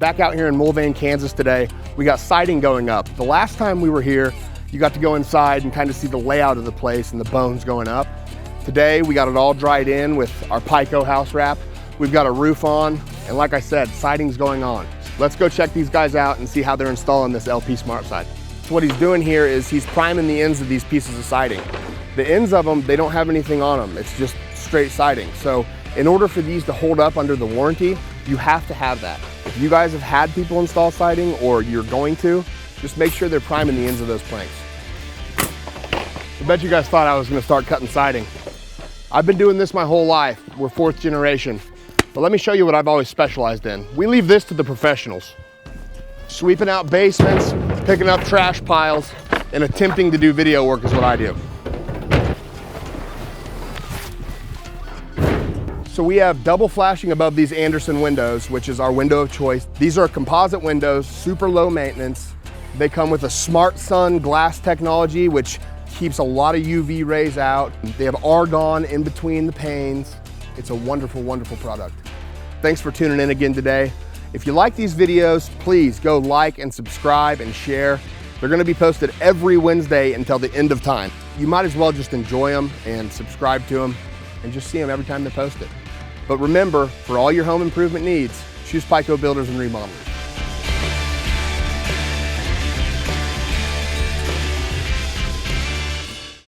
Back out here in Mulvane, Kansas today, we got siding going up. The last time we were here, you got to go inside and kind of see the layout of the place and the bones going up. Today, we got it all dried in with our Pico house wrap. We've got a roof on, and like I said, siding's going on. Let's go check these guys out and see how they're installing this LP SmartSide. So what he's doing here is he's priming the ends of these pieces of siding. The ends of them, they don't have anything on them. It's just straight siding. So in order for these to hold up under the warranty, you have to have that. If you guys have had people install siding or you're going to, just make sure they're priming the ends of those planks. I bet you guys thought I was gonna start cutting siding. I've been doing this my whole life. We're 4th generation. But let me show you what I've always specialized in. We leave this to the professionals. Sweeping out basements, picking up trash piles, and attempting to do video work is what I do. So we have double flashing above these Andersen windows, which is our window of choice. These are composite windows, super low maintenance. They come with a SmartSun glass technology, which keeps a lot of UV rays out. They have argon in between the panes. It's a wonderful, wonderful product. Thanks for tuning in again today. If you like these videos, please go like and subscribe and share. They're gonna be posted every Wednesday until the end of time. You might as well just enjoy them and subscribe to them and just see them every time they're posted. But remember, for all your home improvement needs, choose Pico Builders and Remodelers.